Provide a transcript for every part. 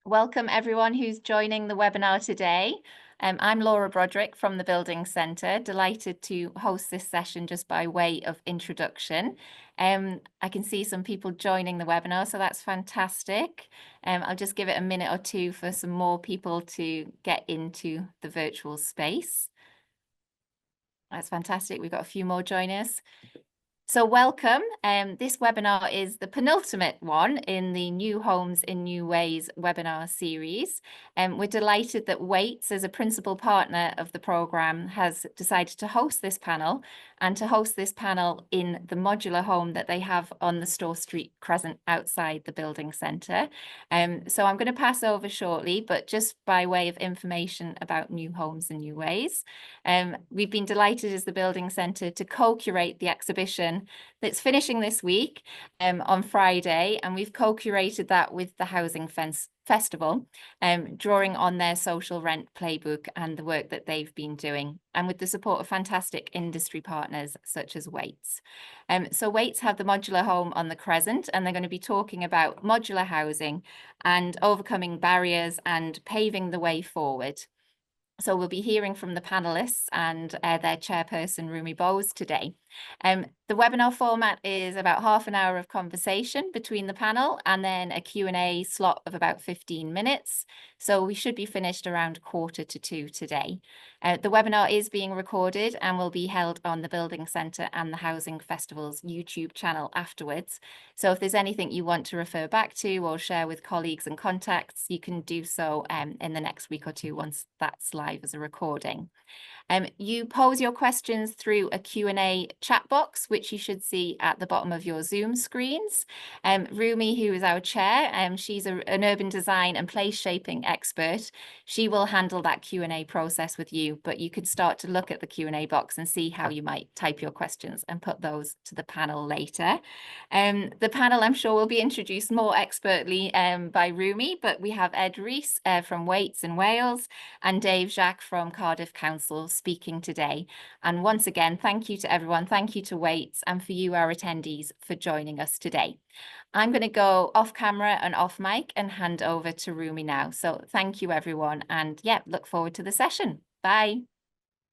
Welcome everyone who's joining the webinar today. I'm Laura Broderick from the Building Centre, delighted to host this session just by way of introduction. I can see some people joining the webinar, so that's fantastic. I'll just give it a minute or two for some more people to get into the virtual space. That's fantastic. We've got a few more joining us. So welcome. This webinar is the penultimate one in the New Homes in New Ways webinar series. We're delighted that Wates, as a principal partner of the programme, has decided to host this panel and to host this panel in the modular home that they have on the Store Street Crescent outside the building centre. So I'm going to pass over shortly, but just by way of information about New Homes in New Ways. We've been delighted as the building centre to co-curate the exhibition that's finishing this week on Friday, and we've co-curated that with the Housing Festival, drawing on their social rent playbook and the work that they've been doing, and with the support of fantastic industry partners such as Wates. So Wates have the modular home on the Crescent, and they're going to be talking about modular housing and overcoming barriers and paving the way forward. So we'll be hearing from the panellists and their chairperson, Rumi Bose, today. The webinar format is about half an hour of conversation between the panel and then a Q&A slot of about 15 minutes. So we should be finished around 1:45 today. The webinar is being recorded and will be held on the Building Centre and the Housing Festival's YouTube channel afterwards. So if there's anything you want to refer back to or share with colleagues and contacts, you can do so in the next week or two once that's live as a recording. You pose your questions through a Q&A chat box, which you should see at the bottom of your Zoom screens. Rumi, who is our chair, she's an urban design and place shaping expert. She will handle that Q&A process with you, but you could start to look at the Q&A box and see how you might type your questions and put those to the panel later. The panel, I'm sure, will be introduced more expertly by Rumi, but we have Ed Rees from Wates in Wales and Dave Jaques from Cardiff Council speaking today. And once again, thank you to everyone. Thank you to Wates and for you, our attendees, for joining us today. I'm going to go off camera and off mic and hand over to Rumi now. So thank you, everyone. And yeah, look forward to the session. Bye.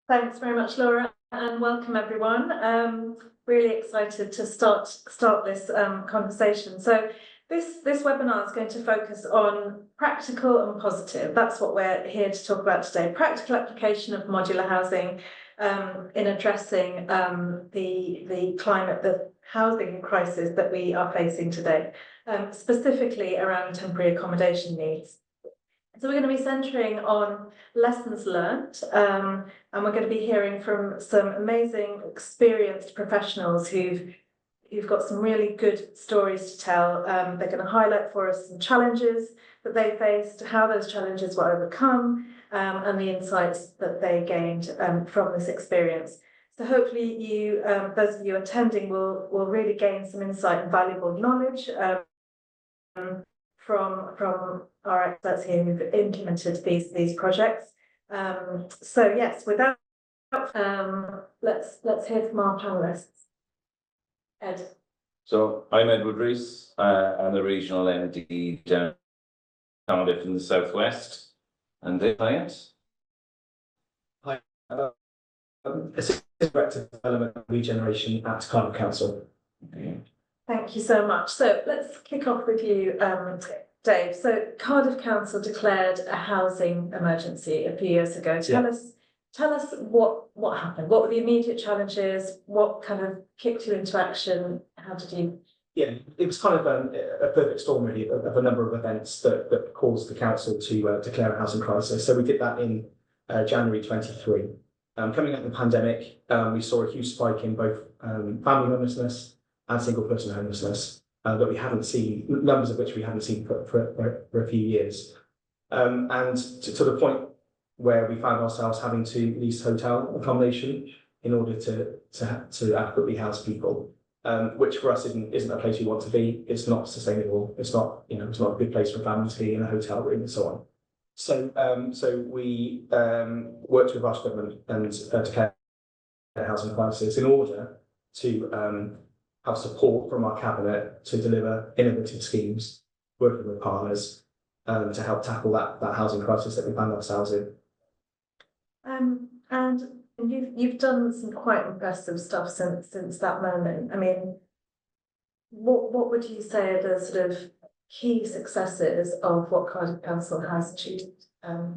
Thanks very much, Laura, and welcome everyone. Really excited to start this conversation. So this webinar is going to focus on practical and positive. That's what we're here to talk about today. Practical application of modular housing in addressing the climate, the housing crisis that we are facing today, specifically around temporary accommodation needs. So we're going to be centering on lessons learned, and we're going to be hearing from some amazing, experienced professionals who've got some really good stories to tell. They're going to highlight for us some challenges that they faced, how those challenges were overcome, and the insights that they gained from this experience. So hopefully you, those of you attending, will really gain some insight and valuable knowledge from our experts here who've implemented these projects. So yes, with that, let's hear from our panelists. Ed. So I'm Edward Rees. I'm the regional MD down Cardiff in the southwest, and the clients. Hi, Assistant Director of Development and Regeneration at Cardiff Council. Okay. Thank you so much. So let's kick off with you, Dave. So Cardiff Council declared a housing emergency a few years ago. Tell us what happened. What were the immediate challenges? What kind of kicked you into action? How did you? Yeah, it was kind of a perfect storm, really, of a number of events that caused the council to declare a housing crisis. So we did that in January 23. Coming out of the pandemic, we saw a huge spike in both family homelessness and single person homelessness that we haven't seen, numbers of which we haven't seen for a few years. And to the point where we found ourselves having to lease hotel accommodation in order to adequately house people, which for us isn't a place we want to be. It's not sustainable. It's not a good place for families to be in a hotel room and so on. So we worked with Welsh Government and declared a housing crisis in order to have support from our cabinet to deliver innovative schemes, working with partners to help tackle that housing crisis that we found ourselves in. And you've done some quite impressive stuff since that moment. I mean, what would you say are the sort of key successes of what Cardiff Council has achieved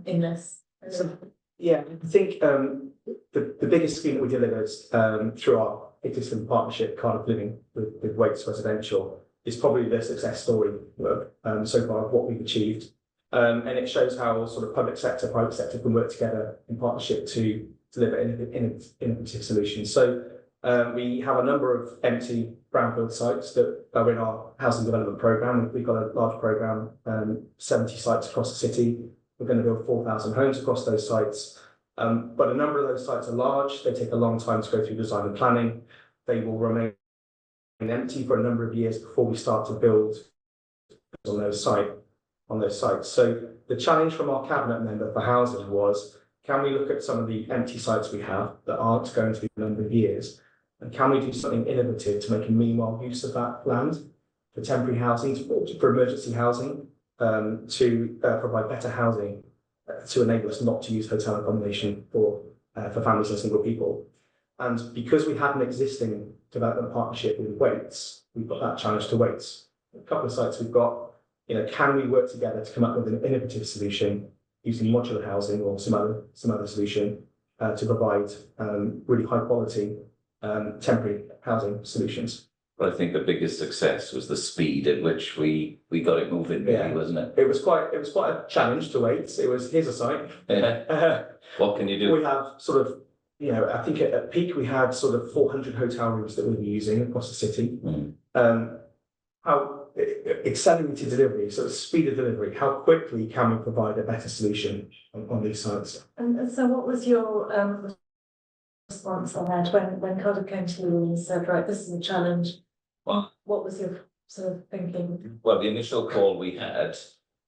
in this? So, yeah, I think the biggest scheme that we delivered through our existing partnership, Cardiff Living with Wates Residential, is probably the success story so far of what we've achieved. And it shows how sort of public sector, private sector can work together in partnership to deliver innovative solutions. So we have a number of empty brownfield sites that are in our housing development programme. We've got a large programme, 70 sites across the city. We're going to build 4,000 homes across those sites. But a number of those sites are large. They take a long time to go through design and planning. They will remain empty for a number of years before we start to build on those sites. So the challenge from our cabinet member for housing was, can we look at some of the empty sites we have that aren't going to be a number of years, and can we do something innovative to make a meanwhile use of that land for temporary housing, for emergency housing, to provide better housing to enable us not to use hotel accommodation for families and single people. And because we had an existing development partnership with Wates, we've got that challenge to Wates. A couple of sites we've got, can we work together to come up with an innovative solution using modular housing or some other solution to provide really high quality temporary housing solutions? But I think the biggest success was the speed at which we got it moving, really, wasn't it? It was quite a challenge to Wates. It was, here's a site. Yeah. What can you do? We have sort of, I think at peak we had sort of 400 hotel rooms that we were using across the city. How accelerated delivery, sort of speed of delivery, how quickly can we provide a better solution on these sites? And so what was your response on that when Cardiff came to you and said, right, this is a challenge? What was your sort of thinking? Well, the initial call we had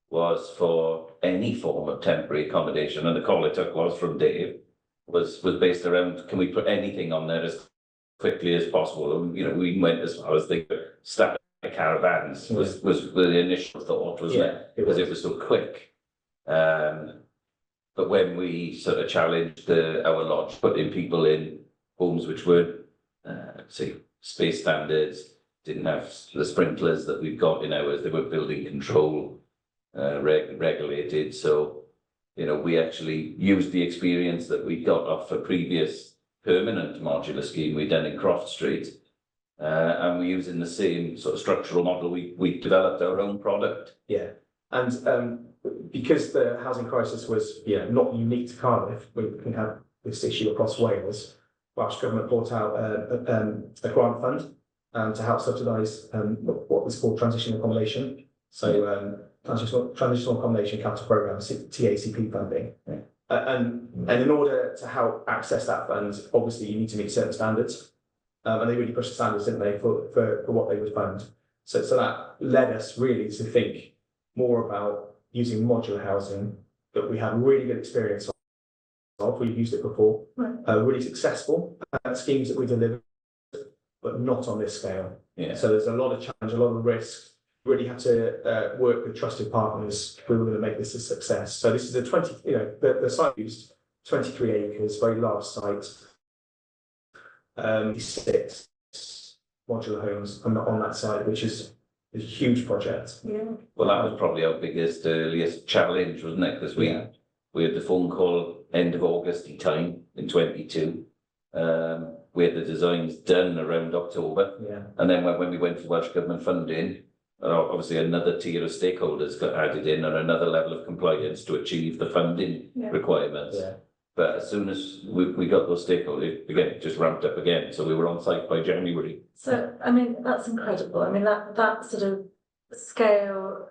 was for any form of temporary accommodation, and the call I took was from Dave, was based around, can we put anything on there as quickly as possible? And, we went as far as the staff caravans was the initial thought, wasn't it? Because it was so quick. But when we sort of challenged our lodge, putting people in homes which were, space standards, didn't have the sprinklers that we've got in ours, they were building control regulated. So, we actually used the experience that we got off a previous permanent modular scheme we'd done in Croft Street. And we're using the same sort of structural model. We developed our own product. Yeah, and because the housing crisis was not unique to Cardiff, we had this issue across Wales. Welsh Government brought out a grant fund to help subsidise what was called transitional accommodation. So transitional accommodation capital programme, TACP funding. Yeah. And in order to help access that fund, obviously you need to meet certain standards. And they really pushed the standards, didn't they, for what they would fund. So that led us really to think more about using modular housing that we have really good experience of. We've used it before, really successful schemes that we delivered, but not on this scale. Yeah. So there's a lot of challenge, a lot of risk. Really have to work with trusted partners if we were going to make this a success. So this is a the site used 23 acres, very large site. 6 modular homes on that side, which is a huge project. Yeah. Well, that was probably our biggest, earliest challenge, wasn't it? Because we had the phone call end of August time in 22. We had the designs done around October. Yeah. And then when we went for Welsh Government funding, obviously another tier of stakeholders got added in and another level of compliance to achieve the funding requirements. Yeah. But as soon as we got those stakeholders, again, it just ramped up again. So we were on site by January. So, I mean, that's incredible. I mean, that sort of scale,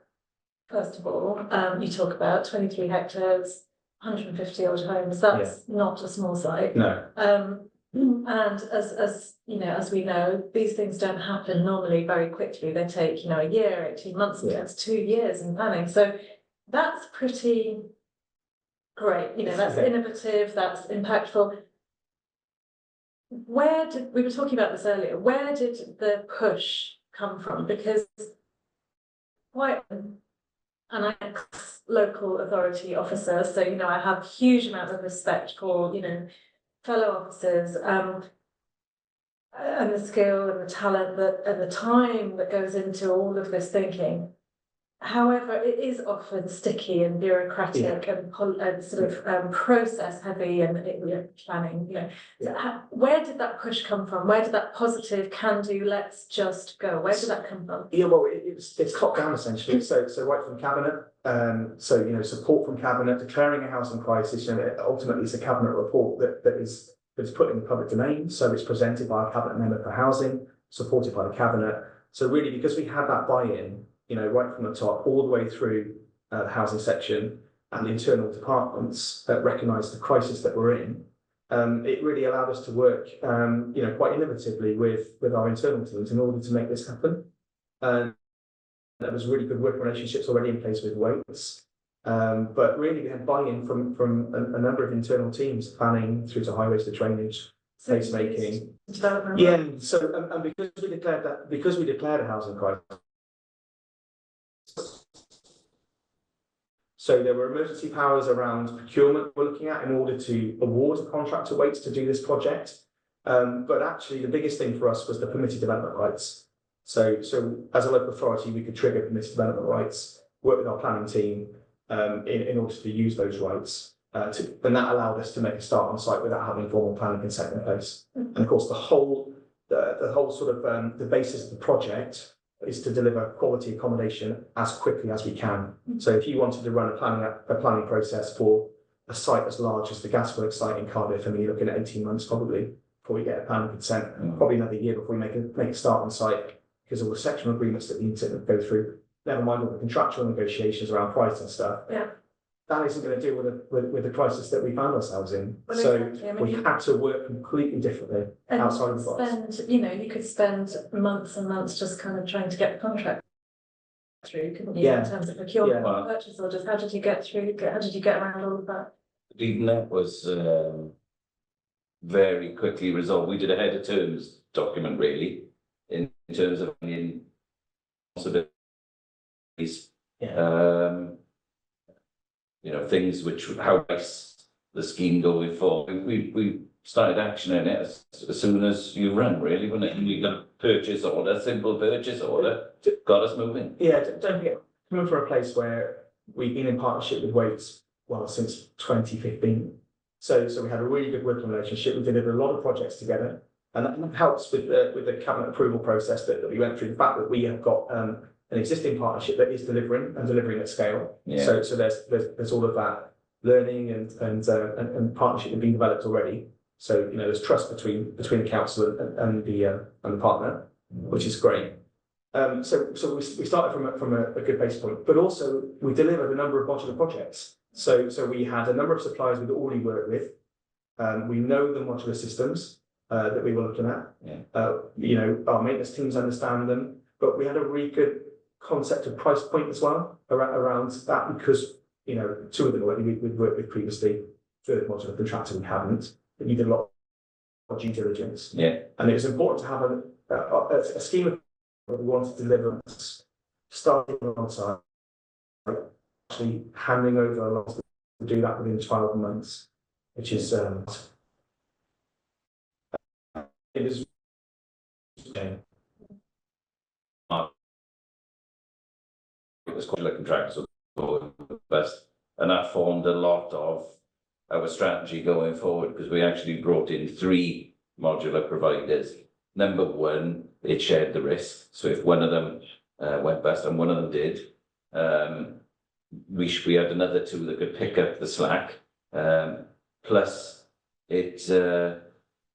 first of all, you talk about 23 hectares, 150 odd homes. That's not a small site. No. And as we know, these things don't happen normally very quickly. They take, a year, 18 months, sometimes 2 years in planning. So that's pretty great. That's innovative, that's impactful. We were talking about this earlier, where did the push come from? Because quite an ex-local authority officer, so, you know, I have a huge amount of respect for, you know, fellow officers, and the skill and the talent and the time that goes into all of this thinking. However, it is often sticky and bureaucratic and sort of process heavy and planning. You know, so where did that push come from? Where did that positive can do? Let's just go. Where did that come from? Yeah, well, it's top down essentially. So right from cabinet. So you know, support from cabinet, declaring a housing crisis. You know, ultimately it's a cabinet report that is put in the public domain. So it's presented by a cabinet member for housing, supported by the cabinet. So really, because we had that buy-in, you know, right from the top, all the way through the housing section and the internal departments that recognise the crisis that we're in, it really allowed us to work, you know, quite innovatively with our internal teams in order to make this happen. There was really good working relationships already in place with Wates, but really we had buy-in from a number of internal teams, planning through to highways to drainage, placemaking. Yeah, so and because we declared a housing crisis. So there were emergency powers around procurement we're looking at in order to award a contract to Wates to do this project. But actually the biggest thing for us was the permitted development rights. So as a local authority, we could trigger permitted development rights, work with our planning team in order to use those rights. And that allowed us to make a start on site without having formal planning consent in place. And of course, the whole sort of the basis of the project is to deliver quality accommodation as quickly as we can. So if you wanted to run a planning process for a site as large as the gasworks site in Cardiff, I mean, you're looking at 18 months probably before we get a planning consent, probably another year before we make a start on site, because all the sectional agreements that we need to go through, never mind all the contractual negotiations around price and stuff. Yeah. That isn't going to deal with the crisis that we found ourselves in. Well, so exactly. I mean, we had to work completely differently outside of the box. You know, you could spend months and months just kind of trying to get the contract through, couldn't you? In terms of procurement, purchase orders. How did you get through? How did you get around all of that? That was very quickly resolved. We did a head of terms document really in terms of responsibilities. Yeah. You know, things which how the scheme going forward. We started actioning it as soon as you run, really, wasn't it? And we got a purchase order, simple purchase order, got us moving. Yeah, don't forget, coming from a place where we've been in partnership with Wates, well, since 2015. So we had a really good working relationship. We delivered a lot of projects together, and that helps with the cabinet approval process that we went through. The fact that we have got an existing partnership that is delivering at scale. Yeah. So there's all of that learning and partnership being developed already. So you know there's trust between the council and the partner, which is great. So we started from a good base point, but also we delivered a number of modular projects. So we had a number of suppliers we'd already worked with. We know the modular systems that we were looking at. Yeah. You know, our maintenance teams understand them, but we had a really good concept of price point as well around that, because you know two of them we'd worked with previously, third modular contractor we hadn't, but you did a lot of due diligence. Yeah, and it was important to have a scheme of what we wanted to deliver, starting alongside, actually handing over a lot to do that within 12 months, which is it is. It was quite like contractors best, and that formed a lot of our strategy going forward, because we actually brought in 3 modular providers. Number one, it shared the risk, so if one of them went bust, and one of them did, we had another 2 that could pick up the slack. Plus it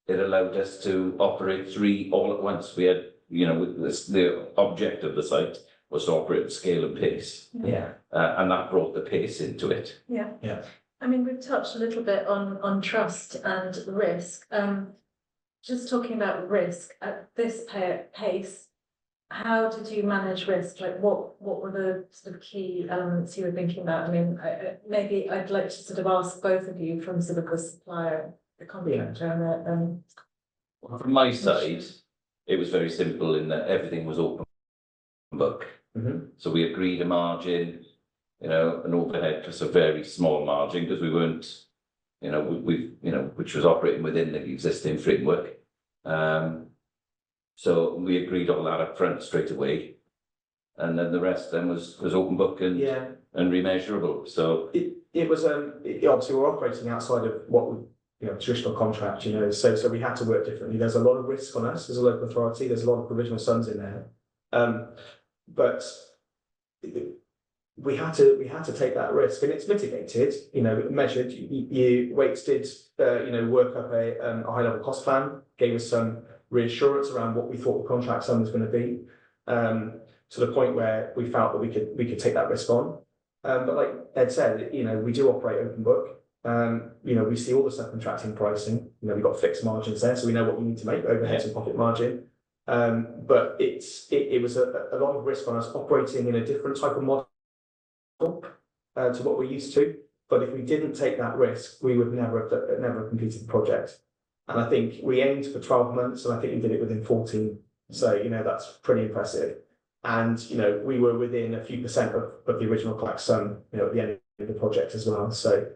allowed us to operate 3 all at once. We had, you know, the object of the site was to operate at scale and pace. Yeah. And that brought the pace into it. Yeah. Yeah. I mean, we've touched a little bit on trust and risk. Just talking about risk at this pace, how did you manage risk? Like, what were the sort of key elements you were thinking about? I mean, maybe I'd like to sort of ask both of you from sort of the supplier, the contractor, and well, from my side, it was very simple in that everything was open book. Mm-hmm. So we agreed a margin, you know, an overhead plus a very small margin because we weren't, you know, which was operating within the existing framework. So we agreed all that up front straight away. And then the rest then was open book and remeasurable. So it was obviously we're operating outside of what we, you know, traditional contract, you know, so we had to work differently. There's a lot of risk on us as a local authority. There's a lot of provisional sums in there, but we had to take that risk, and it's mitigated, you know, measured. Wates did you know, work up a high level cost plan, gave us some reassurance around what we thought the contract sum was going to be, to the point where we felt that we could take that risk on. But like Ed said, you know, we do operate open book. You know, we see all the subcontracting pricing. You know, we've got fixed margins there, so we know what we need to make overheads and profit margin. But it was a lot of risk on us operating in a different type of model to what we're used to. But if we didn't take that risk, we would never have completed the project. And I think we aimed for 12 months, and I think we did it within 14. So, you know, that's pretty impressive. And, you know, we were within a few percent of the original contract sum, you know, at the end of the project as well. So,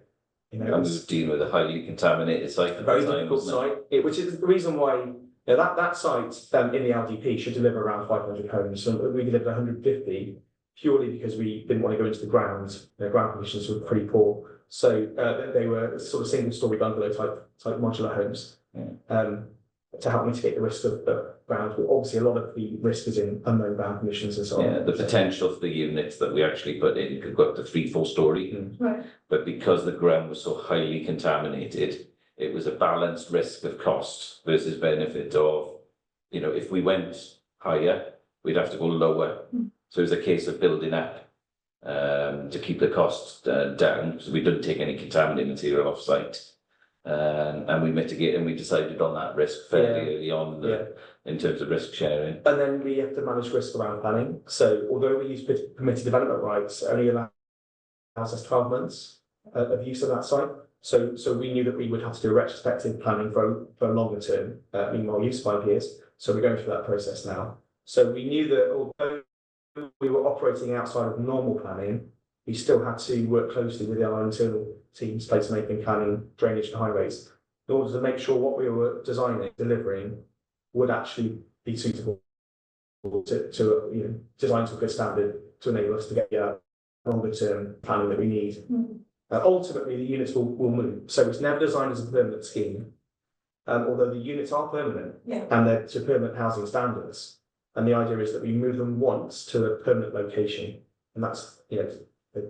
you know, we were dealing with a highly contaminated site at very the time, difficult wasn't site, which is the reason why, you know, that site in the LDP should deliver around 500 homes. So we delivered 150 purely because we didn't want to go into the ground. The ground conditions were pretty poor. So they were sort of single story bungalow type modular homes. To help mitigate the risk of ground. Obviously, a lot of the risk is in unknown ground conditions and so on. Yeah, the potential for the units that we actually put in could go up to 3-4 story. Right. But because the ground was so highly contaminated, it was a balanced risk of cost versus benefit of, you know, if we went higher, we'd have to go lower. So it was a case of building up to keep the costs down, because we didn't take any contaminated material off site. And we mitigated, and we decided on that risk fairly early on in terms of risk sharing. And then we have to manage risk around planning. So although we use permitted development rights, it only allows us 12 months of use of that site. So we knew that we would have to do retrospective planning for a longer term, meanwhile use 5 years. So we're going through that process now. So we knew that although we were operating outside of normal planning, we still had to work closely with our internal teams, placemaking, planning, drainage and highways, in order to make sure what we were designing, delivering, would actually be suitable to you know, design to a good standard to enable us to get the longer term planning that we need. Ultimately, the units will move. So it's never designed as a permanent scheme, although the units are permanent and they're to permanent housing standards. And the idea is that we move them once to a permanent location, and that's, you know,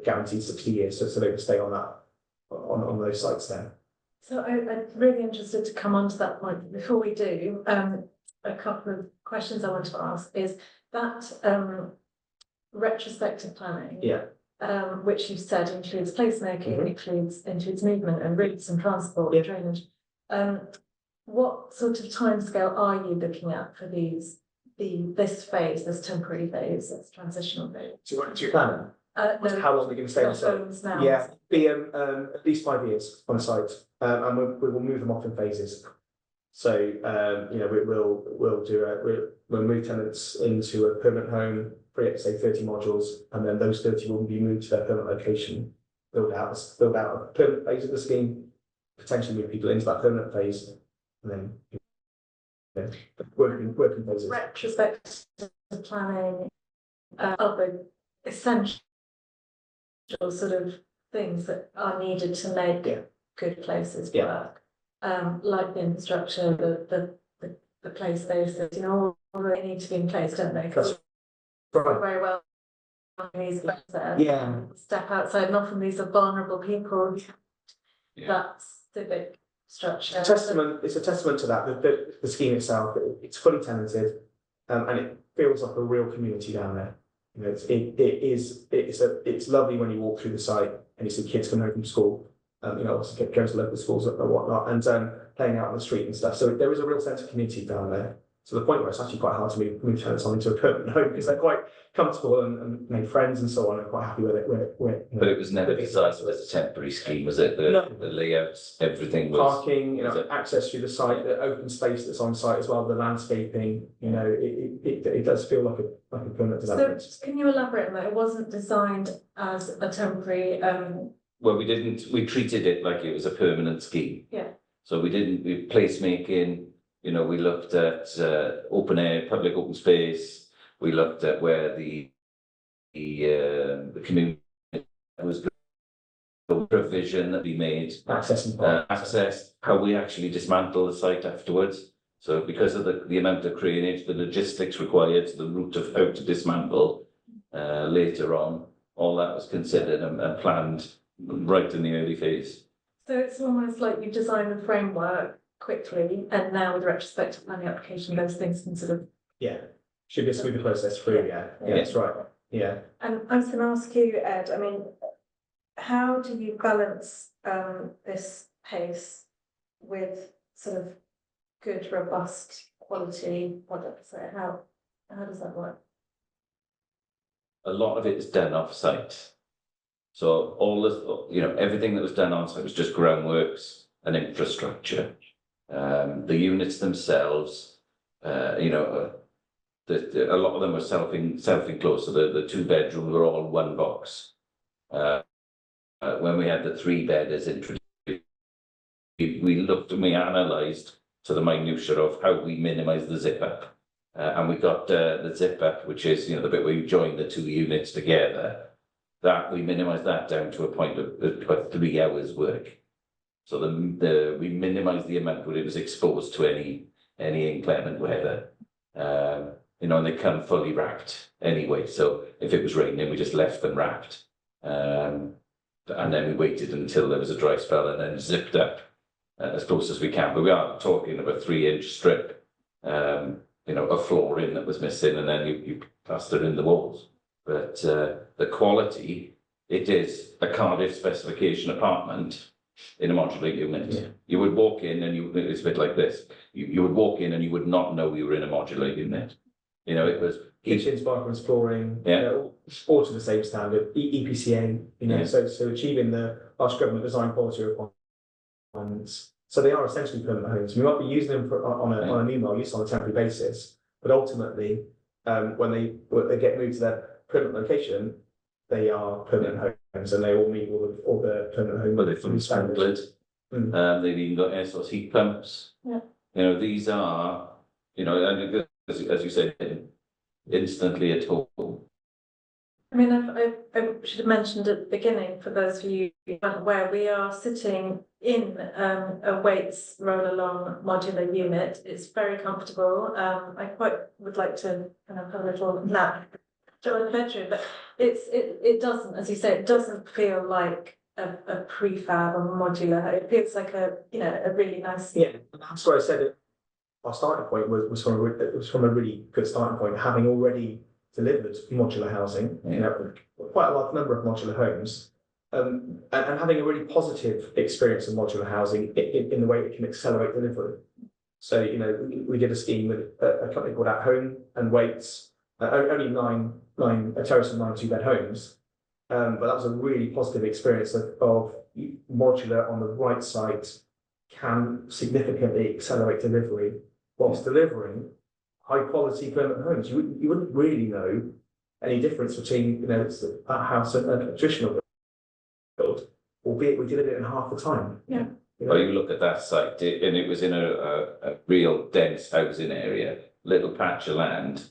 guaranteed 60 years, so they can stay on that on those sites then. So I'm really interested to come on to that point. Before we do, a couple of questions I want to ask is that retrospective planning, which you said includes placemaking, includes movement and routes and transport and drainage. What sort of timescale are you looking at for this phase, this temporary phase, this transitional phase? To your planning? No, how long are we going to stay on site? Yeah, be at least 5 years on a site, and we will move them off in phases. So you know, we'll move tenants into a permanent home, free up to say 30 modules, and then those 30 will be moved to their permanent location, build out a permanent phase of the scheme, potentially move people into that permanent phase, and then working phases. Retrospective planning are the essential sort of things that are needed to make good places work, like the infrastructure, the play spaces, you know, all they need to be in place, don't they? That's right. Very well these there. Step outside, and often these are vulnerable people. That's the big structure. It's a testament to that. The scheme itself, it's fully tenanted, and it feels like a real community down there. You know, it's lovely when you walk through the site and you see kids coming home from school, you know, obviously going to local schools and whatnot, and playing out on the street and stuff. So there is a real sense of community down there. to the point where it's actually quite hard to move tenants on into a permanent home because they're quite comfortable and made friends and so on and quite happy with it. But it was never designed as a temporary scheme, was it? The layouts, everything was. Parking, access through the site, the open space that's on site as well, the landscaping, it does feel like a permanent development. So can you elaborate on that? It wasn't designed as a temporary, Well, we treated it like it was a permanent scheme. Yeah. So we placemaking, we looked at open air, public open space. We looked at where the community was provision that we made. Access, how we actually dismantle the site afterwards. So because of the amount of cranage, the logistics required, the route of how to dismantle later on, all that was considered and planned right in the early phase. so it's almost like you design the framework quickly, and now with the retrospective planning application, those things can sort of. Yeah, should be a smoother process through, yeah, that's right, yeah. And I was going to ask you, Ed, I mean, how do you balance this pace with sort of good, robust quality products? How does that work? A lot of it is done off site. So all this, everything that was done on site was just groundworks and infrastructure. The units themselves, a lot of them were self-enclosed. So the 2 bedrooms were all one box. When we had the 3-bedders introduced, we looked and we analysed to the minutiae of how we minimise the zip up. And we got the zip up, which is the bit where you join the 2 units together. That we minimised that down to a point of about 3 hours work. So we minimised the amount where it was exposed to any inclement weather. And they come fully wrapped anyway. So if it was raining, we just left them wrapped. And then we waited until there was a dry spell and then zipped up as close as we can. But we are talking about 3-inch strip, a flooring that was missing, and then you plaster in the walls. But the quality, it is a Cardiff specification apartment in a modular unit. Yeah. You would walk in and it's a bit like this. You would walk in and you would not know you were in a modular unit. It was kitchens, bathrooms, flooring, yeah, all to the same standard, EPCA, yeah. so achieving the Welsh Government design quality requirements. So they are essentially permanent homes. We might be using them on a new use on a temporary basis, but ultimately, when they get moved to their permanent location, they are permanent homes, and they all meet all the permanent home. But they're fully standards. They've even got air source heat pumps. Yeah. These are, and as you said, instantly at home. I mean, I should have mentioned at the beginning, for those of you where we are sitting in a Wates roll-along modular unit. It's very comfortable. I quite would like to kind of have a little nap during the bedroom, but it doesn't, as you say, it doesn't feel like a prefab or modular. It feels like a really nice. Yeah, that's why I said it. Our starting point was from a really good starting point, having already delivered modular housing, quite a large number of modular homes, and having a really positive experience of modular housing in the way it can accelerate delivery. So, we did a scheme with a company called At Home and Wates, only nine a terrace and 9 2-bed homes, but that was a really positive experience of modular on the right site can significantly accelerate delivery whilst delivering high quality permanent homes. You wouldn't really know any difference between that house and a traditional build, albeit we did it in half the time. Yeah. Well, you look at that site, and it was in a real dense housing area, little patch of land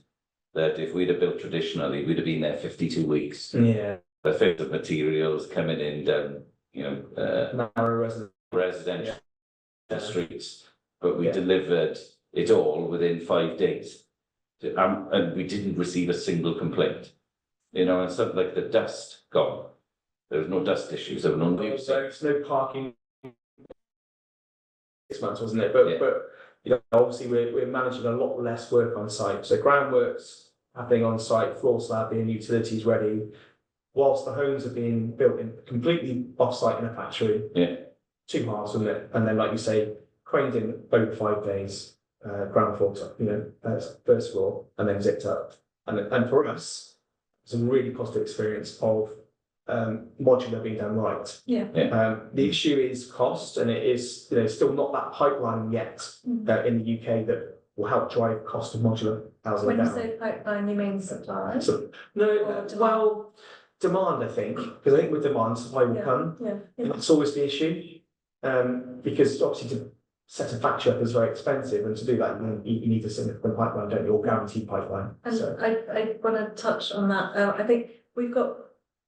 that if we'd have built traditionally, we'd have been there 52 weeks. Yeah. The fit of materials coming in down, narrow residential streets, but we delivered it all within 5 days. And we didn't receive a single complaint. And something like the dust gone. There was no dust issues, there were no there's no parking 6 months, wasn't it? But obviously we're managing a lot less work on site. So groundworks happening on site, floor slabbing, utilities ready, whilst the homes are being built in completely off site in a factory. Yeah. 2 halves, wasn't it? And then, like you say, craned in over 5 days. ground floor, first floor, and then zipped up. And for us, it's a really positive experience of modular being done right. Yeah. The issue is cost, and it is still not that pipeline yet in the UK that will help drive cost of modular housing When you down. say pipeline, you mean supply? So, no, Or demand? well, demand, I think, because I think with demand, supply will come, Yeah. and that's always the issue. Because obviously to set a factory up is very expensive, and to do that, you need a significant pipeline, don't you, or guaranteed pipeline. And So, I want to touch on that. I think we've got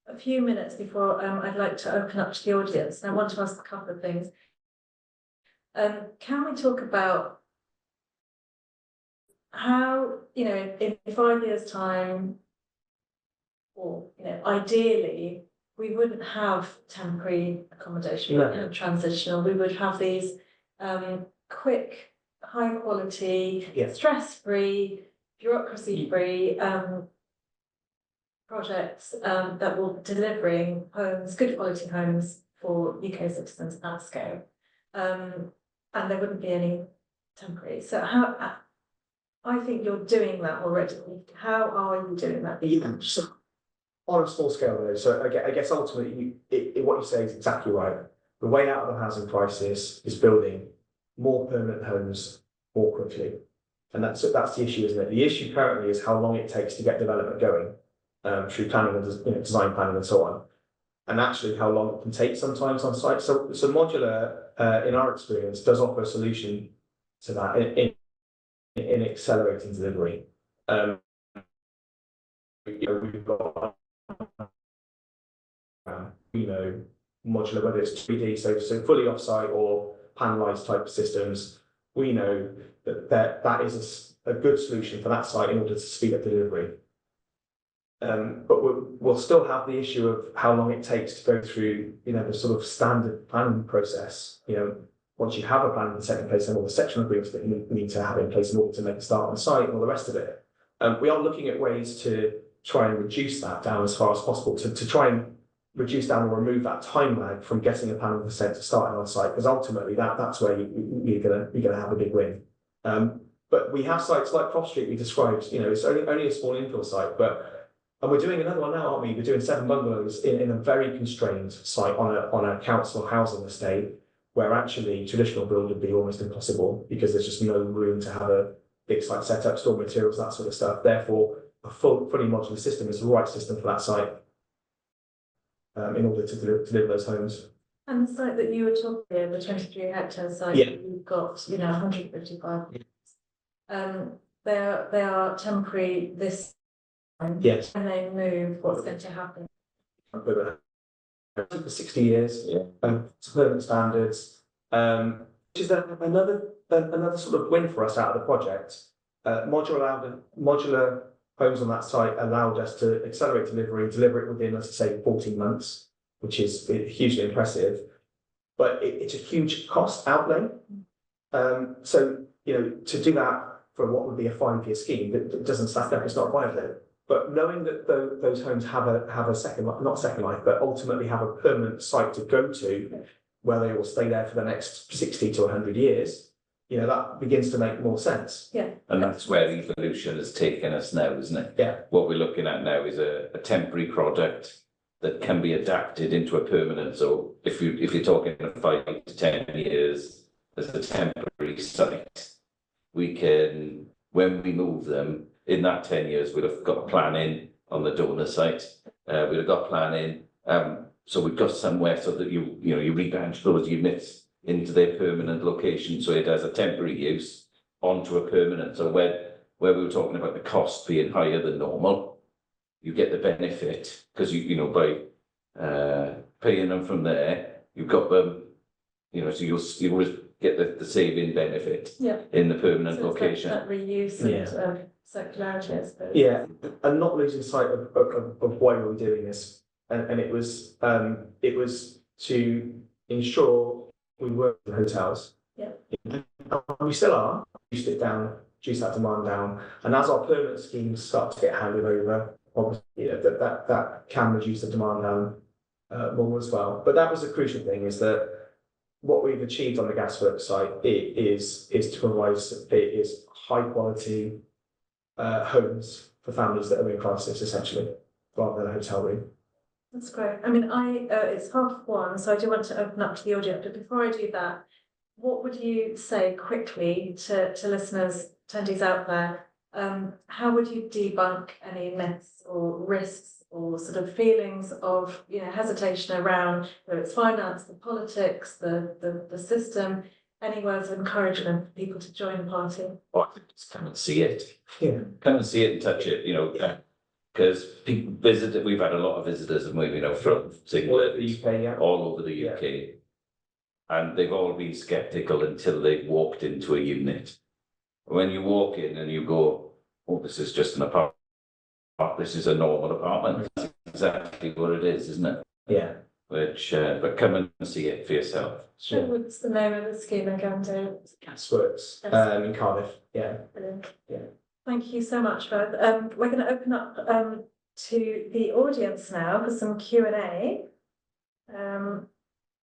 a few minutes before I'd like to open up to the audience, and I want to ask a couple of things. Can we talk about how, in 5 years' time, or ideally, we wouldn't have temporary accommodation, we wouldn't have transitional, we would have these quick, high quality, stress-free, bureaucracy-free projects that will delivering homes, good quality homes for UK citizens at scale. And there wouldn't be any temporary. So how, I think you're doing that already. How are you doing that? so on a small scale though, so I guess ultimately what you say is exactly right. The way out of the housing crisis is building more permanent homes more quickly. And that's the issue, isn't it? The issue currently is how long it takes to get development going through planning and design planning and so on. And actually how long it can take sometimes on site. So modular, in our experience, does offer a solution to that in accelerating delivery. We've got modular, whether it's 3D, so fully offsite or panelized type of systems. We know that is a good solution for that site in order to speed up delivery. But we'll still have the issue of how long it takes to go through, the sort of standard planning process. Once you have a plan in second place and all the section agreements that you need to have in place in order to make a start on the site and all the rest of it. We are looking at ways to try and reduce that down as far as possible, to try and reduce down or remove that time lag from getting a planning consent to starting on site, because ultimately that's where you're gonna have a big win. But we have sites like Cross Street we described, it's only a small infill site, and we're doing another one now, aren't we? We're doing 7 bungalows in a very constrained site on a council housing estate, where actually traditional build would be almost impossible because there's just no room to have a big site set up, store materials, that sort of stuff. Therefore, a fully modular system is the right system for that site in order to deliver those homes. And the site that you were talking about, the 23 hectare site, you've got, 155. They are temporary this time. Yes. When they move, what's going to happen? For 60 years, to permanent standards, which is another sort of win for us out of the project. Modular homes on that site allowed us to accelerate delivery, deliver it within, let's say, 14 months, which is hugely impressive. But it's a huge cost outlay. So to do that for what would be a 5-year scheme, it doesn't stack up. It's not viable. But knowing that those homes have a second life, not second life, but ultimately have a permanent site to go to, where they will stay there for the next 60 to 100 years, that begins to make more sense. Yeah. And that's where evolution has taken us now, isn't it? Yeah. What we're looking at now is a temporary product that can be adapted into a permanent. So if you're talking 5 to 10 years as a temporary site, we can, when we move them, in that 10 years, we'd have got planning on the donor site. We'd have got planning. So we've got somewhere so that you rebadge those units into their permanent location. So it has a temporary use onto a permanent. So where we were talking about the cost being higher than normal, you get the benefit because by paying them from there, you've got them, so you always get the saving benefit in the permanent location. That reuse and circularity, I suppose. Yeah, and not losing sight of why we were doing this, and it was to ensure we work in hotels. Yeah, and we still are. Reduce it down, reduce that demand down, and as our permanent schemes start to get handed over, obviously that can reduce the demand down more as well. But that was the crucial thing: is that what we've achieved on the Gasworks site is to provide high quality homes for families that are in crisis, essentially, rather than a hotel room. That's great. I mean, it's 1:30, so I do want to open up to the audience. But before I do that, what would you say quickly to listeners, attendees out there? How would you debunk any myths or risks or sort of feelings of hesitation around whether it's finance, the politics, the system? Any words of encouragement for people to join the party? Oh, I think just come and see it. Yeah. Come and see it and touch it, because people visit it. We've had a lot of visitors, and we, from England, The UK, yeah. all over the UK. And they've all been skeptical until they've walked into a unit. When you walk in and you go, oh, this is just an apartment. This is a normal apartment. That's exactly what it is, isn't it? Yeah. But come and see it for yourself. Sure. What's the name of the scheme again, Dave? Gasworks in Cardiff. Yeah. Brilliant. Yeah. Thank you so much, both. We're going to open up to the audience now for some Q&A.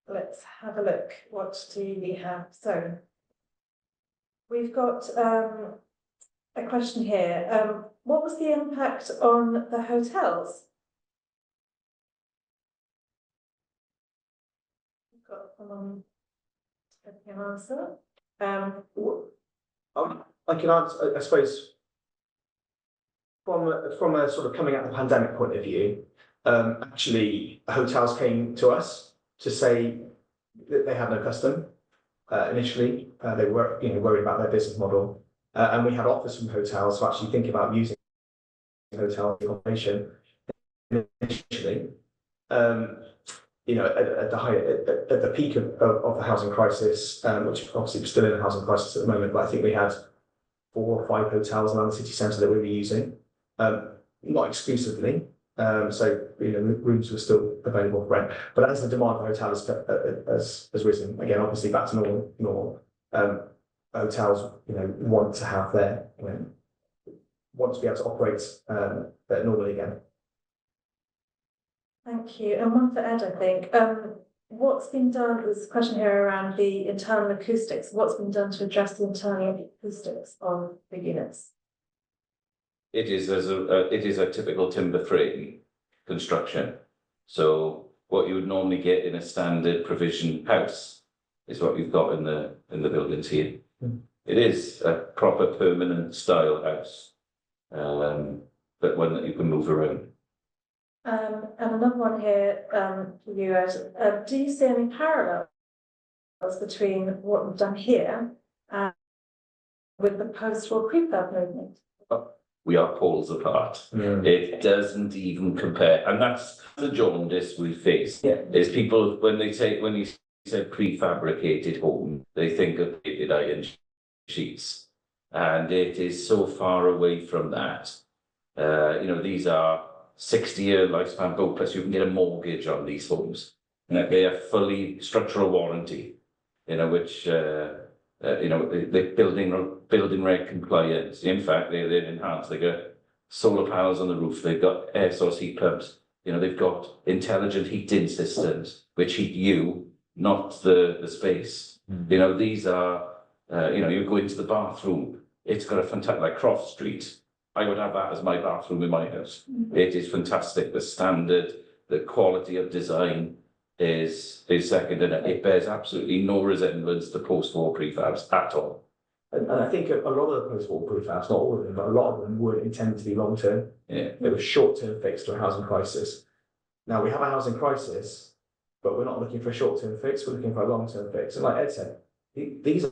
Let's have a look. What do we have? So we've got a question here. What was the impact on the hotels? We've got someone who can answer. I can answer, I suppose, from a sort of coming out of the pandemic point of view, actually hotels came to us to say that they had no custom initially. They were worried about their business model, and we had offers from hotels to actually think about using hotel accommodation initially. At the peak of the housing crisis, which obviously we're still in a housing crisis at the moment, but I think we had 4 or 5 hotels around the city centre that we were using, not exclusively. So rooms were still available for rent, but as the demand for hotels has risen again, obviously back to normal, hotels want to have want to be able to operate normally again. Thank you. And one for Ed, I think. What's been done? There's a question here around the internal acoustics. What's been done to address the internal acoustics of the units? It is a typical timber frame construction. So what you would normally get in a standard provision house is what you've got in the buildings here. Mm. It is a proper permanent style house, but one that you can move around. And another one here for you, Ed. Do you see any parallels between what we've done here and with the post-war prefab movement? We are poles apart. Mm. It doesn't even compare, and that's the jaundice we face. Yeah. Is people when you say prefabricated home, they think of plated iron sheets, and it is so far away from that. These are 60-year lifespan built, plus you can get a mortgage on these homes. They have fully structural warranty, which the building reg compliance. In fact, they're enhanced. They got solar panels on the roof. They've got air source heat pumps. They've got intelligent heating systems which heat you, not the space. Mm. These are you go into the bathroom. It's got a fantastic, like Croft Street. I would have that as my bathroom in my house. Mm-hmm. It is fantastic. The standard, the quality of design is second, and it bears absolutely no resemblance to post-war prefabs at all. And I think a lot of the post-war prefabs, not all of them, but a lot of them weren't intended to be long-term. Yeah. They were short-term fix to a housing crisis. Now we have a housing crisis, but we're not looking for a short-term fix, we're looking for a long-term fix. And like Ed said, these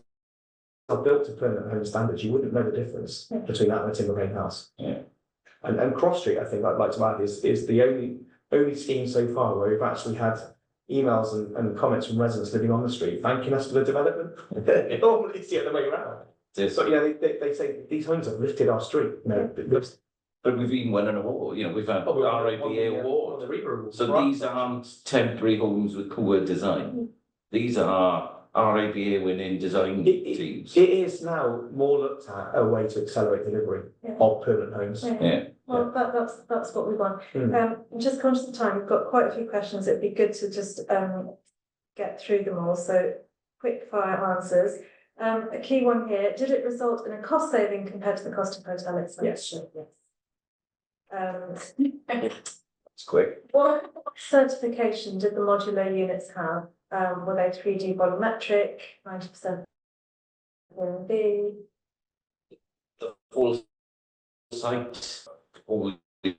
are built to permanent home standards. You wouldn't know the difference between that and a timber frame house. Yeah. And Cross Street, I think I'd like to add, is the only scheme so far where we've actually had emails and comments from residents living on the street thanking us for the development. Normally it's the other way around. So they say these homes have lifted our street. But we've even won an award. We've had RIBA award. So these aren't temporary homes with poor design. These are RIBA winning design teams. It is now more looked at a way to accelerate delivery of permanent homes. Yeah. Well, that's what we want. Mm. I'm just conscious of time. We've got quite a few questions. It'd be good to just get through them all. So quick fire answers. A key one here, did it result in a cost saving compared to the cost of hotel expenditure? Yes. It's quick. What certification did the modular units have? Were they 3D volumetric, 90% B? The whole site, all the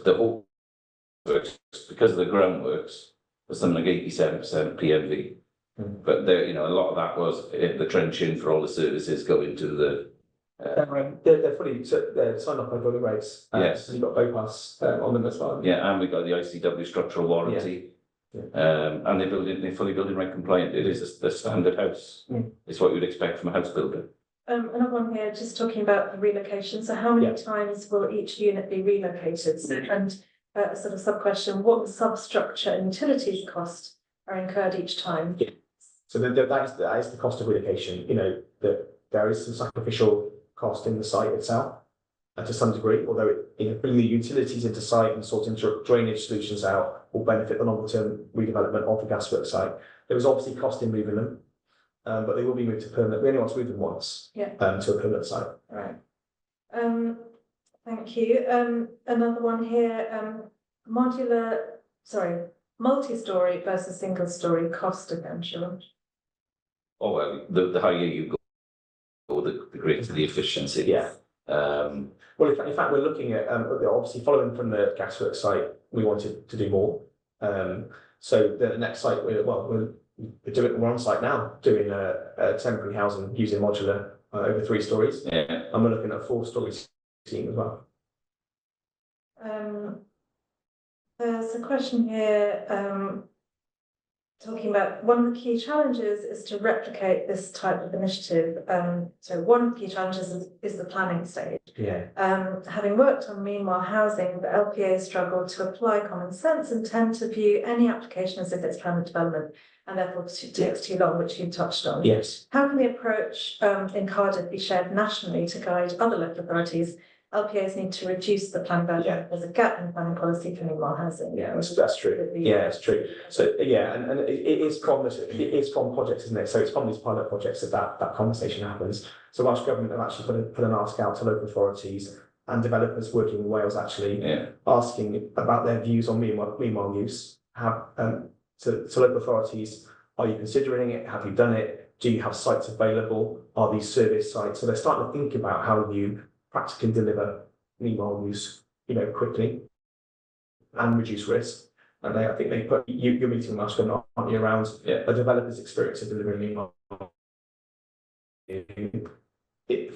whole works, because of the groundworks, was something like 87% PMV. But there, you know, a lot of that was the trenching for all the services going to the. They're fully they're signed off by building regs. Yes. You've got BOPAS on them as well. Yeah, and we got the ICW structural warranty. Yeah. And they're fully building reg compliant. It is the standard house. It's what you'd expect from a house builder. Another one here, just talking about the relocation. So how many times will each unit be relocated? And a sort of sub question, what substructure and utilities cost are incurred each time? Yeah. So that is the cost of relocation. You know, that there is some sacrificial cost in the site itself to some degree, although bringing the utilities into site and sorting drainage solutions out will benefit the longer term redevelopment of the gasworks site. There was obviously cost in moving them, but they will be moved to permanent. We only want to move them once to a permanent site. Right. Thank you. Another one here, multi-story versus single story cost differential. Oh, well, the higher you go, the greater the efficiency. Yeah. Well, in fact, we're looking at obviously following from the gasworks site, we wanted to do more. So the next site, we're on site now doing a temporary housing using modular over 3 stories. Yeah. And we're looking at a 4-story scheme as well. There's a question here talking about one of the key challenges is to replicate this type of initiative. So one of the key challenges is the planning stage. Yeah. Having worked on meanwhile housing, the LPA struggle to apply common sense and tend to view any application as if it's permanent development and therefore takes too long, which you touched on. Yes. How can the approach in Cardiff be shared nationally to guide other local authorities? LPAs need to reduce the plan burden. Yeah. There's a gap in planning policy for meanwhile housing. Yeah, that's true. Yeah, it's true. So yeah, and it is from projects, isn't it? So it's from these pilot projects that conversation happens. So Welsh Government have actually put an ask out to local authorities and developers working in Wales actually asking about their views on meanwhile use. To local authorities, are you considering it? Have you done it? Do you have sites available? Are these service sites? So they're starting to think about how you practically deliver meanwhile use, quickly and reduce risk. And I think they put your meeting with Welsh Government, aren't you, around a developer's experience of delivering meanwhile.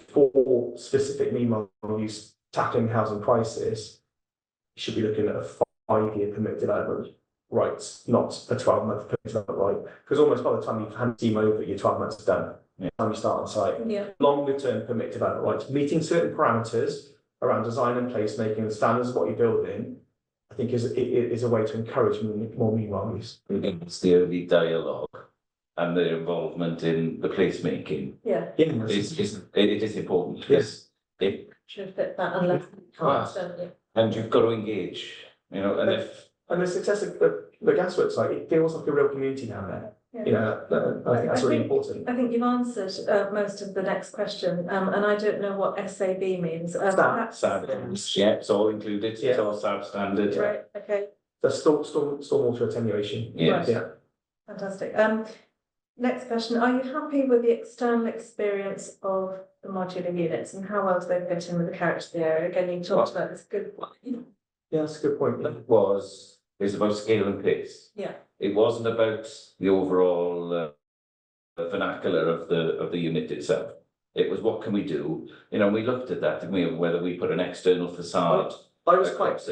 For specific meanwhile use tackling housing crisis, you should be looking at a 5-year permit development rights, not a 12-month permit development right. Because almost by the time you've handed team over, your 12 months is done. By the time you start on site. Longer term permit development rights, meeting certain parameters around design and placemaking and standards of what you're building, I think is a way to encourage more meanwhile use. It's the early dialogue and their involvement in the placemaking. It is important. Yes. It should fit that unless you can't, don't you? And you've got to engage, and the success of the gasworks site, it feels like a real community down there. I think that's really important. I think you've answered most of the next question, and I don't know what SAB means. SAB, it's all included. It's all SAB standard. Right. Okay. The stormwater attenuation. Yes. Yeah. Fantastic. Next question: are you happy with the external experience of the modular units, and how well do they fit in with the character of the area? Again, you talked about this good one. Yeah, that's a good point. It's about scale and pace. Yeah. It wasn't about the overall vernacular of the unit itself. It was what can we do? We looked at that, didn't we? Whether we put an external facade. I was quite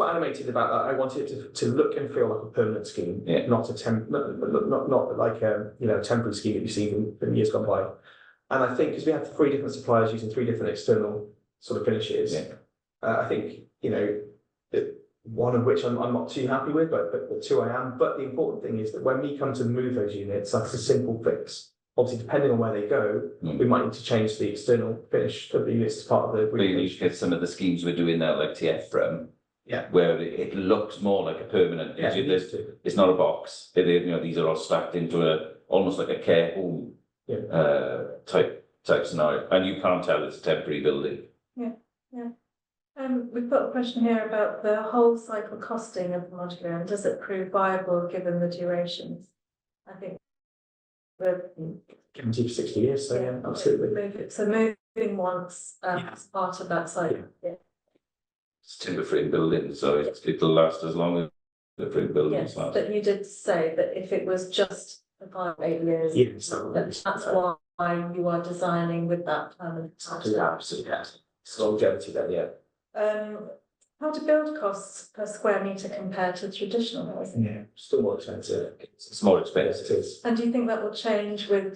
animated about that. I wanted it to look and feel like a permanent scheme, not like a temporary scheme that you've seen in years gone by. And I think because we had 3 different suppliers using 3 different external sort of finishes, I think one of which I'm not too happy with, but 2 I am. But the important thing is that when we come to move those units, that's a simple fix obviously depending on where they go, we might need to change the external finish of the units as part of the. But you get some of the schemes we're doing now, like TF from. Yeah. Where it looks more like a permanent, Yeah, it needs it's, to. it's not a box, these are all stacked into almost like a care home. Yeah. Type scenario, and you can't tell it's a temporary building. We've got a question here about the whole cycle costing of the modular, and does it prove viable given the durations? I think we're Guaranteed for 60 years, so yeah, absolutely. So moving once Yeah. as part of that cycle. Yeah. It's timber frame building, so it'll last as long as the frame buildings Yes, last. but you did say that if it was just for 5 or 8 years, Yes, that's why you are designing with that permanent. absolutely, yeah. It's longevity then, yeah. How do build costs per square metre compare to traditional housing? Yeah, still more expensive. It's more Yes, expensive. it is. And do you think that will change with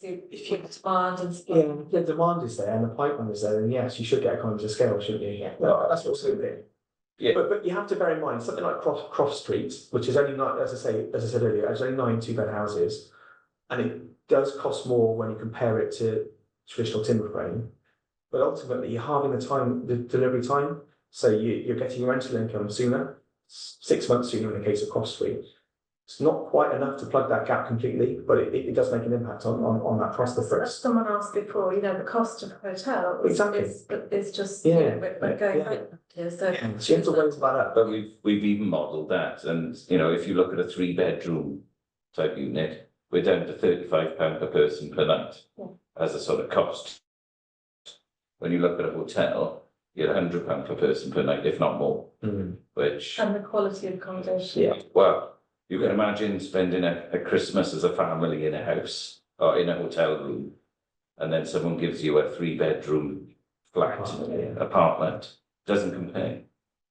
demand and supply? Yeah, the demand is there and the pipeline is there, and yes, you should get economies of scale, shouldn't you? Yeah. Well, that's absolutely. Yeah. But you have to bear in mind something like Croft Street, which is only not, as I said earlier, it's only 9 2-bed houses, and it does cost more when you compare it to traditional timber frame. But ultimately, you're halving the delivery time, so you're getting your rental income sooner, 6 months sooner in the case of Croft Street. It's not quite enough to plug that gap completely, but it does make an impact on that cost difference. As someone asked before, the cost of a hotel is just, we're going back here, so. So you have to weigh that up. But we've even modelled that, and if you look at a 3-bedroom type unit, we're down to £35 per person per night as a sort of cost. When you look at a hotel, you're £100 per person per night, if not more. Which and the quality of accommodation. Yeah, well, you can imagine spending a Christmas as a family in a house or in a hotel room, and then someone gives you a 3-bedroom flat apartment. Doesn't compare.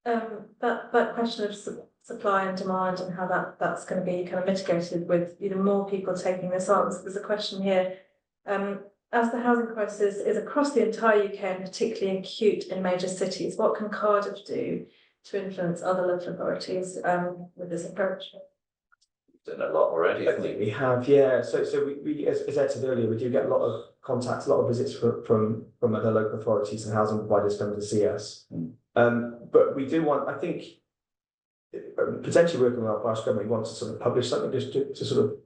That question of supply and demand and how that's going to be kind of mitigated with more people taking this on. So there's a question here. As the housing crisis is across the entire UK and particularly acute in major cities, what can Cardiff do to influence other local authorities with this approach? We've done a lot already. I think we have, yeah. So we as Ed said earlier, we do get a lot of contacts, a lot of visits from other local authorities and housing providers coming to see us. But we do want, I think, potentially working with our parish government, we want to sort of publish something just to sort of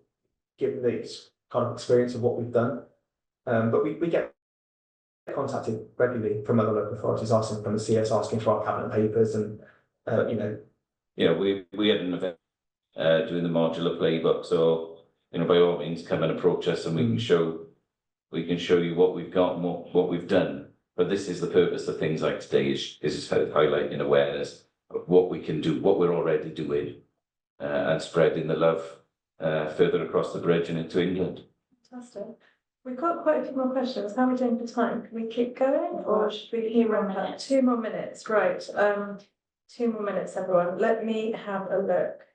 give the kind of experience of what we've done. But we get contacted regularly from other local authorities asking from the CS, asking for our cabinet papers, and we had an event doing the modular playbook, so by all means come and approach us, and we can show you what we've got and what we've done. But this is the purpose of things like today is highlighting awareness of what we can do, what we're already doing, and spreading the love further across the bridge and into England. Fantastic. We've got quite a few more questions. How are we doing for time? Can we keep going, or should we run that? 2 more minutes, right? 2 more minutes, everyone. Let me have a look.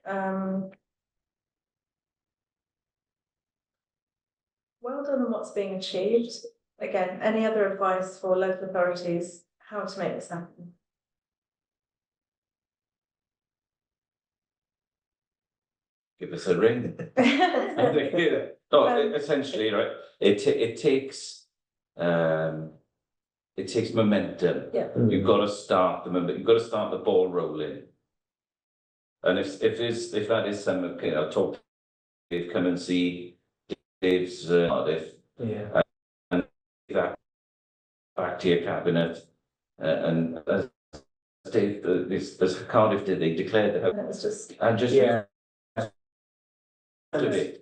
Well done on what's being achieved. Again, any other advice for local authorities how to make this happen? Give us a ring. No, essentially, right? It takes momentum. Yeah. You've got to start the momentum. You've got to start the ball rolling. And if that is some, talk to Dave, come and see Dave's Cardiff, and that back to your cabinet, and as Dave, as Cardiff did, they declared the house, And it was just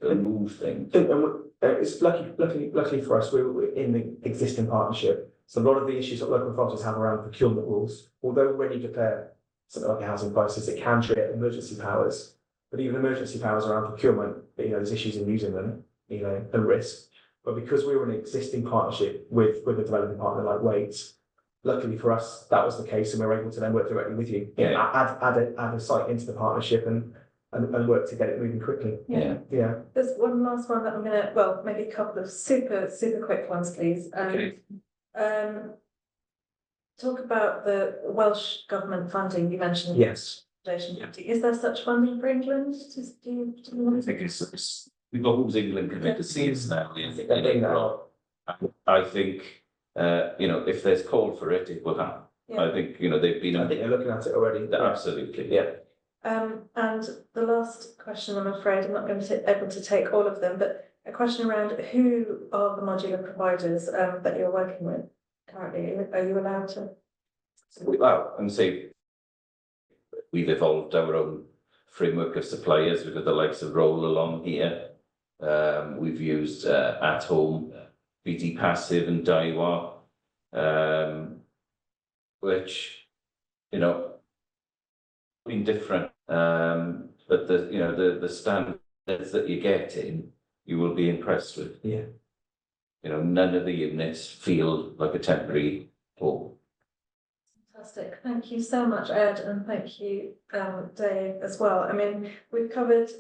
and move things. And it's luckily for us, we're in the existing partnership. So a lot of the issues that local authorities have around procurement rules, although when you declare something like a housing crisis, it can trigger emergency powers. But even emergency powers around procurement, there's issues in using them, and risk. But because we were in an existing partnership with a developing partner like Wates, luckily for us, that was the case, and we were able to then work directly with you. Add a site into the partnership and work to get it moving quickly. Yeah. There's one last one that I'm gonna, well, maybe a couple of super quick ones, please. Talk about the Welsh government funding you mentioned. Yes. Is there such funding for England? I think it's we've got Homes England coming to see us now. I think they're doing that a lot. I think, you know, if there's call for it, it will happen. Yeah. I think, you know, they've been. I think they're looking at it already. Absolutely. Yeah. And the last question, I'm afraid I'm not going to be able to take all of them, but a question around who are the modular providers that you're working with currently? Are you allowed to? Well, and say we've evolved our own framework of suppliers. We've got the likes of Roll along here. We've used At Home, BT Passive and Daiwa, which, you know, been different. But the, you know, the standards that you're getting, you will be impressed with. Yeah. You know, none of the units feel like a temporary home. Fantastic. Thank you so much, Ed, and thank you, Dave, as well. I mean, we've covered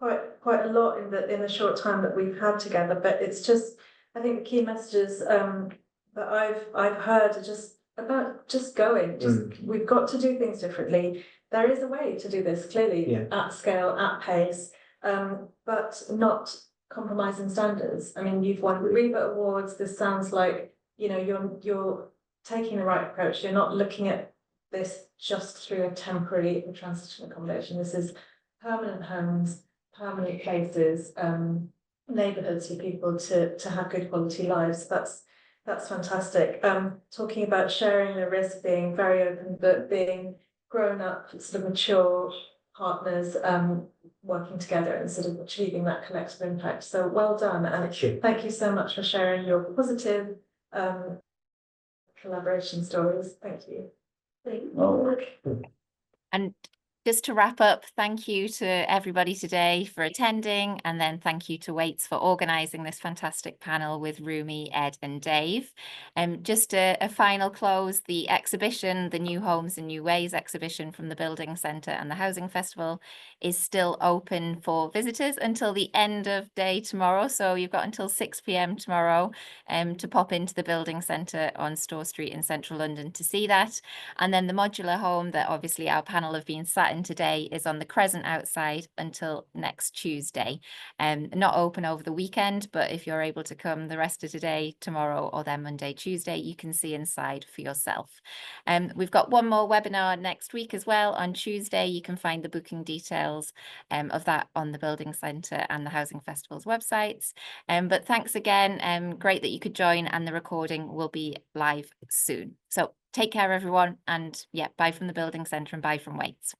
quite a lot in the short time that we've had together, but it's just, I think the key messages that I've heard are just about going. We've got to do things differently. There is a way to do this clearly at scale, at pace, but not compromising standards. I mean, you've won REBA awards. This sounds like, you know, you're taking the right approach. You're not looking at this just through a temporary transition accommodation. This is permanent homes, permanent places, neighbourhoods for people to have good quality lives. That's fantastic. Talking about sharing the risk, being very open, but being grown up, sort of mature partners, working together and sort of achieving that collective impact. So well done, and thank you so much for sharing your positive collaboration stories. Thank you. And just to wrap up, thank you to everybody today for attending, and then thank you to Wates for organising this fantastic panel with Rumi, Ed and Dave. Just a final close, the exhibition, the New Homes and New Ways exhibition from the Building Centre and the Housing Festival is still open for visitors until the end of day tomorrow. So you've got until 6 p.m. tomorrow to pop into the Building Centre on Store Street in central London to see that. And then the modular home that obviously our panel have been sat in today is on the Crescent outside until next Tuesday. Not open over the weekend, but if you're able to come the rest of today, tomorrow, or then Monday, Tuesday, you can see inside for yourself. We've got one more webinar next week as well. On Tuesday, you can find the booking details of that on the Building Centre and the Housing Festival's websites. But thanks again. Great that you could join, and the recording will be live soon. So take care, everyone. And yeah, bye from the Building Centre and bye from Wates.